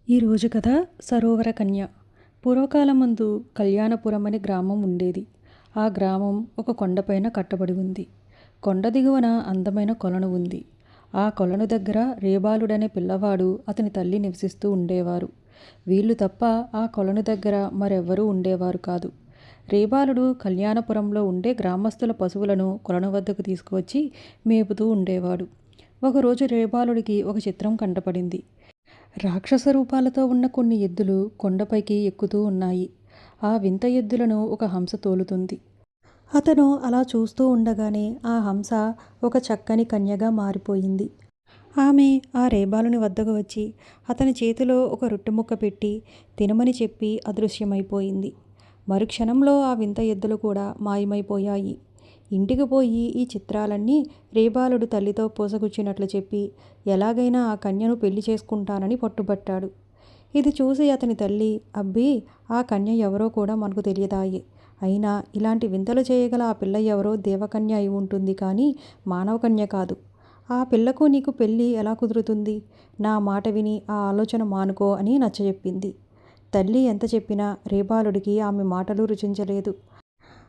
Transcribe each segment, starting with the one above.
ఈరోజు కథ సరోవర కన్య. పూర్వకాలమందు కళ్యాణపురం అనే గ్రామం ఉండేది. ఆ గ్రామం ఒక కొండపైన కట్టబడి ఉంది. కొండ దిగువన అందమైన కొలను ఉంది. ఆ కొలను దగ్గర రేబాలుడనే పిల్లవాడు అతని తల్లి నివసిస్తూ ఉండేవారు. వీళ్ళు తప్ప ఆ కొలను దగ్గర మరెవ్వరూ ఉండేవారు కాదు. రేబాలుడు కళ్యాణపురంలో ఉండే గ్రామస్తుల పశువులను కొలను వద్దకు తీసుకువచ్చి మేపుతూ ఉండేవాడు. ఒకరోజు రేబాలుడికి ఒక చిత్రం కంటపడింది. రాక్షస రూపాలతో ఉన్న కొన్ని ఎద్దులు కొండపైకి ఎక్కుతూ ఉన్నాయి. ఆ వింత ఎద్దులను ఒక హంస తోలుతుంది. అతను అలా చూస్తూ ఉండగానే ఆ హంస ఒక చక్కని కన్యగా మారిపోయింది. ఆమె ఆ రేబాలుని వద్దకు వచ్చి అతని చేతిలో ఒక రొట్టె ముక్క పెట్టి తినమని చెప్పి అదృశ్యమైపోయింది. మరుక్షణంలో ఆ వింత ఎద్దులు కూడా మాయమైపోయాయి. ఇంటికి పోయి ఈ చిత్రాలన్నీ రేబాలుడు తల్లితో పూసగుచ్చినట్లు చెప్పి ఎలాగైనా ఆ కన్యను పెళ్లి చేసుకుంటానని పట్టుబట్టాడు. ఇది చూసి అతని తల్లి, అబ్బీ, ఆ కన్య ఎవరో కూడా మనకు తెలియదాయే. అయినా ఇలాంటి వింతలు చేయగల ఆ పిల్ల ఎవరో దేవకన్య అయి ఉంటుంది, కానీ మానవకన్య కాదు. ఆ పిల్లకు నీకు పెళ్ళి ఎలా కుదురుతుంది? నా మాట విని ఆ ఆలోచన మానుకో అని నచ్చజెప్పింది. తల్లి ఎంత చెప్పినా రేబాలుడికి ఆమె మాటలు రుచించలేదు.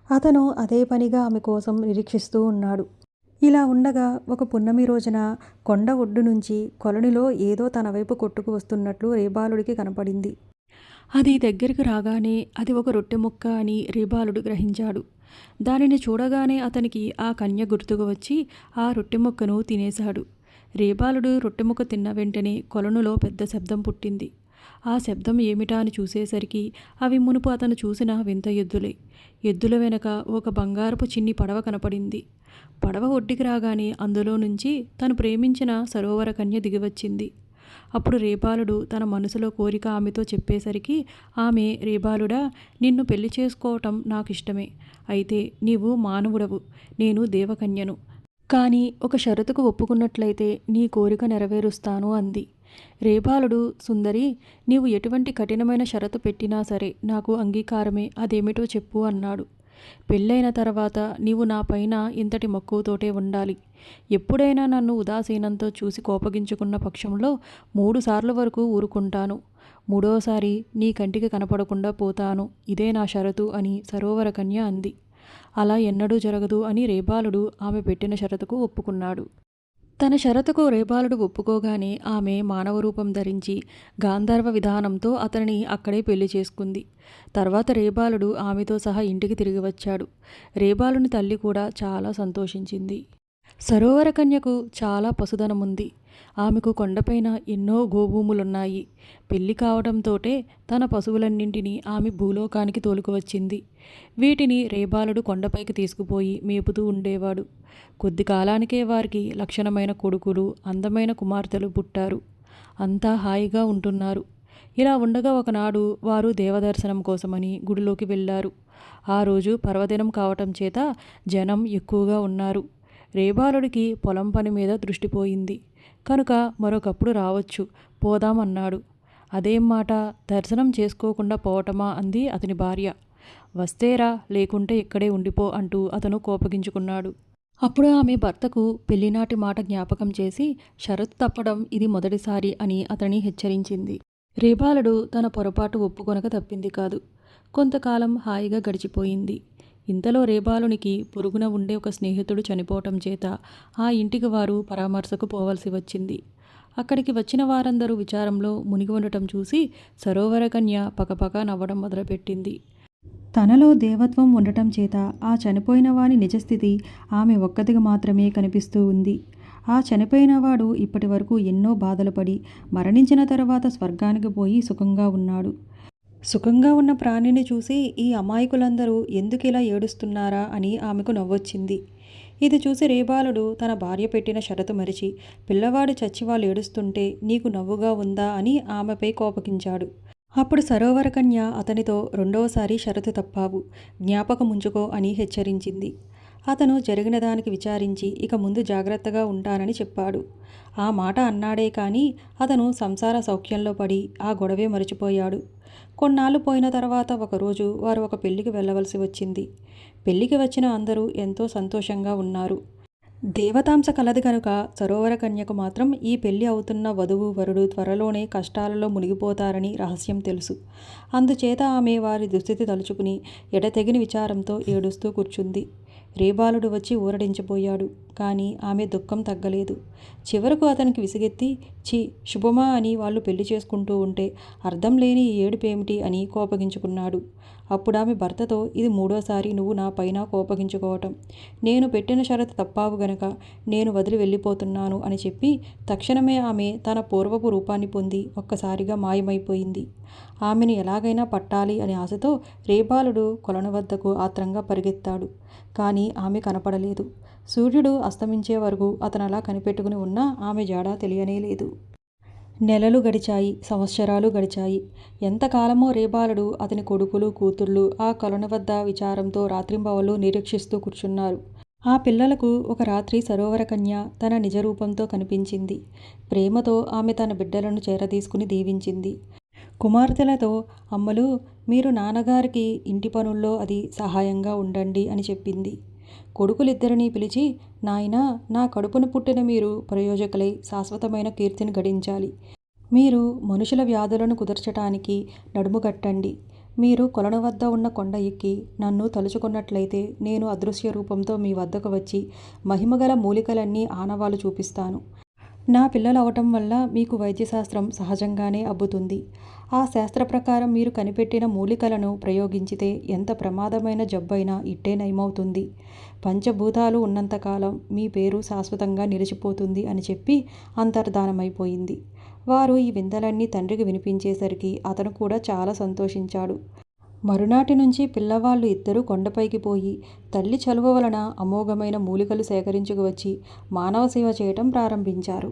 అతను అదే పనిగా ఆమె కోసం నిరీక్షిస్తూ ఉన్నాడు. ఇలా ఉండగా ఒక పున్నమి రోజున కొండ ఒడ్డు నుంచి కొలనులో ఏదో తన వైపు కొట్టుకు వస్తున్నట్లు రేబాలుడికి కనపడింది. అది దగ్గరికి రాగానే అది ఒక రొట్టె ముక్క అని రేబాలుడు గ్రహించాడు. దానిని చూడగానే అతనికి ఆ కన్య గుర్తుకు వచ్చి ఆ రొట్టె ముక్కను తినేశాడు. రేబాలుడు రొట్టె ముక్క తిన్న వెంటనే కొలనులో పెద్ద శబ్దం పుట్టింది. ఆ శబ్దం ఏమిటా అని చూసేసరికి అవి మునుపు అతను చూసిన వింత ఎద్దులే. ఎద్దుల వెనక ఒక బంగారపు చిన్ని పడవ కనపడింది. పడవ ఒడ్డుకి రాగానే అందులో నుంచి తను ప్రేమించిన సరోవర కన్య దిగివచ్చింది. అప్పుడు రేబాలుడు తన మనసులో కోరిక ఆమెతో చెప్పేసరికి ఆమె, రేబాలుడా, నిన్ను పెళ్లి చేసుకోవటం నాకిష్టమే. అయితే నీవు మానవుడవు, నేను దేవకన్యను. కానీ ఒక షరతుకు ఒప్పుకున్నట్లయితే నీ కోరిక నెరవేరుస్తాను అంది. రేబాలుడు, సుందరి, నీవు ఎటువంటి కఠినమైన షరతు పెట్టినా సరే నాకు అంగీకారమే, అదేమిటో చెప్పు అన్నాడు. పెళ్ళైన తర్వాత నీవు నా పైన ఇంతటి మక్కువతోటే ఉండాలి. ఎప్పుడైనా నన్ను ఉదాసీనంతో చూసి కోపగించుకున్న పక్షంలో 3 సార్లు వరకు ఊరుకుంటాను. మూడోసారి నీ కంటికి కనపడకుండా పోతాను. ఇదే నా షరతు అని సరోవర కన్య అంది. అలా ఎన్నడూ జరగదు అని రేబాలుడు ఆమె పెట్టిన షరతుకు ఒప్పుకున్నాడు. తన షరతుకు రేబాలుడు ఒప్పుకోగానే ఆమె మానవ రూపం ధరించి గాంధర్వ విధానంతో అతనిని అక్కడే పెళ్లి చేసుకుంది. తర్వాత రేబాలుడు ఆమెతో సహా ఇంటికి తిరిగి వచ్చాడు. రేబాలుని తల్లి కూడా చాలా సంతోషించింది. సరోవర కన్యకు చాలా పసుధనముంది. ఆమెకు కొండపైన ఎన్నో గోభూములున్నాయి. పెళ్లి కావడంతోటే తన పశువులన్నింటినీ ఆమె భూలోకానికి తోలుకువచ్చింది. వీటిని రేబాలుడు కొండపైకి తీసుకుపోయి మేపుతూ ఉండేవాడు. కొద్ది కాలానికే వారికి లక్షణమైన కొడుకులు, అందమైన కుమార్తెలు పుట్టారు. అంతా హాయిగా ఉంటున్నారు. ఇలా ఉండగా ఒకనాడు వారు దేవదర్శనం కోసమని గుడిలోకి వెళ్ళారు. ఆ రోజు పర్వదినం కావటం చేత జనం ఎక్కువగా ఉన్నారు. రేబాలుడికి పొలం పని మీద దృష్టిపోయింది కనుక మరొకప్పుడు రావచ్చు, పోదామన్నాడు. అదేం మాట, దర్శనం చేసుకోకుండా పోవటమా అంది అతని భార్య. వస్తేరా, లేకుంటే ఇక్కడే ఉండిపో అంటూ అతను కోపగించుకున్నాడు. అప్పుడు ఆమె భర్తకు పెళ్లినాటి మాట జ్ఞాపకం చేసి షరతు తప్పడం ఇది మొదటిసారి అని అతని హెచ్చరించింది. రేబాలుడు తన పొరపాటు ఒప్పుకొనక తప్పింది కాదు. కొంతకాలం హాయిగా గడిచిపోయింది. ఇంతలో రేబాలునికి పొరుగున ఉండే ఒక స్నేహితుడు చనిపోవటం చేత ఆ ఇంటికి వారు పరామర్శకు పోవలసి వచ్చింది. అక్కడికి వచ్చిన వారందరూ విచారంలో మునిగి ఉండటం చూసి సరోవర కన్య పకపక నవ్వడం మొదలుపెట్టింది. తనలో దేవత్వం ఉండటం చేత ఆ చనిపోయిన వాని నిజస్థితి ఆమె ఒక్కదిగా మాత్రమే కనిపిస్తూ ఉంది. ఆ చనిపోయినవాడు ఇప్పటి వరకు ఎన్నో బాధలు పడి మరణించిన తర్వాత స్వర్గానికి పోయి సుఖంగా ఉన్నాడు. సుఖంగా ఉన్న ప్రాణిని చూసి ఈ అమాయకులందరూ ఎందుకిలా ఏడుస్తున్నారా అని ఆమెకు నవ్వొచ్చింది. ఇది చూసి రేబాలుడు తన భార్య పెట్టిన షరతు మరిచి, పిల్లవాడు చచ్చి వాళ్ళు ఏడుస్తుంటే నీకు నవ్వుగా ఉందా అని ఆమెపై కోపగించాడు. అప్పుడు సరోవర కన్య అతనితో, రెండవసారి షరతు తప్పావు, జ్ఞాపకముంచుకో అని హెచ్చరించింది. అతను జరిగిన దానికి విచారించి ఇక ముందు జాగ్రత్తగా ఉంటానని చెప్పాడు. ఆ మాట అన్నాడే కానీ అతను సంసార సౌఖ్యంలో పడి ఆ గొడవే మరిచిపోయాడు. కొన్నాళ్ళు పోయిన తర్వాత ఒకరోజు వారు ఒక పెళ్లికి వెళ్ళవలసి వచ్చింది. పెళ్లికి వచ్చిన అందరూ ఎంతో సంతోషంగా ఉన్నారు. దేవతాంశ కలది కనుక సరోవర కన్యకు మాత్రం ఈ పెళ్లి అవుతున్న వధువు వరుడు త్వరలోనే కష్టాలలో మునిగిపోతారని రహస్యం తెలుసు. అందుచేత ఆమె వారి దుస్థితి తలుచుకుని ఎడతెగిని విచారంతో ఏడుస్తూ కూర్చుంది. రేబాలుడు వచ్చి ఊరడించబోయాడు. కానీ ఆమె దుఃఖం తగ్గలేదు. చివరకు అతనికి విసిగెత్తి, ఛీ, శుభమా అని వాళ్ళు పెళ్లి చేసుకుంటూ ఉంటే అర్థం లేని ఈ ఏడుపేమిటి అని కోపగించుకున్నాడు. అప్పుడామె భర్తతో, ఇది మూడోసారి నువ్వు నా పైన కోపగించుకోవటం. నేను పెట్టిన షరతు తప్పావు గనక నేను వదిలి వెళ్ళిపోతున్నాను అని చెప్పి తక్షణమే ఆమె తన పూర్వపు రూపాన్ని పొంది ఒక్కసారిగా మాయమైపోయింది. ఆమెను ఎలాగైనా పట్టాలి అనే ఆశతో రేబాలుడు కొలను వద్దకు ఆత్రంగా పరిగెత్తాడు. కానీ ఆమె కనపడలేదు. సూర్యుడు అస్తమించే వరకు అతనలా కనిపెట్టుకుని ఉన్నా ఆమె జాడ తెలియనేలేదు. నెలలు గడిచాయి, సంవత్సరాలు గడిచాయి. ఎంతకాలమో రేబాలుడు, అతని కొడుకులు కూతుర్లు ఆ కొలను వద్ద విచారంతో రాత్రింబవళ్ళు నిరీక్షిస్తూ కూర్చున్నారు. ఆ పిల్లలకు ఒక రాత్రి సరోవర కన్య తన నిజరూపంతో కనిపించింది. ప్రేమతో ఆమె తన బిడ్డలను చేరదీసుకుని దీవించింది. కుమార్తెలతో, అమ్మలు, మీరు నాన్నగారికి ఇంటి పనుల్లో అది సహాయంగా ఉండండి అని చెప్పింది. కొడుకులిద్దరినీ పిలిచి, నాయనా, నా కడుపున పుట్టిన మీరు ప్రయోజకులై శాశ్వతమైన కీర్తిని గడించాలి. మీరు మనుషుల వ్యాధులను కుదర్చటానికి నడుము కట్టండి. మీరు కొలను వద్ద ఉన్న కొండ ఎక్కి నన్ను తలుచుకున్నట్లయితే నేను అదృశ్య రూపంతో మీ వద్దకు వచ్చి మహిమగల మూలికలన్నీ ఆనవాలు చూపిస్తాను. నా పిల్లలవటం వల్ల మీకు వైద్యశాస్త్రం సహజంగానే అబ్బుతుంది. ఆ శాస్త్ర ప్రకారం మీరు కనిపెట్టిన మూలికలను ప్రయోగించితే ఎంత ప్రమాదమైన జబ్బైనా ఇట్టే నయమవుతుంది. పంచభూతాలు ఉన్నంతకాలం మీ పేరు శాశ్వతంగా నిలిచిపోతుంది అని చెప్పి అంతర్ధానమైపోయింది. వారు ఈ వింతలన్నీ తండ్రికి వినిపించేసరికి అతను కూడా చాలా సంతోషించాడు. మరునాటి నుంచి పిల్లవాళ్ళు ఇద్దరూ కొండపైకి పోయి తల్లి చలువ వలన అమోఘమైన మూలికలు సేకరించుకువచ్చి మానవ సేవ చేయటం ప్రారంభించారు.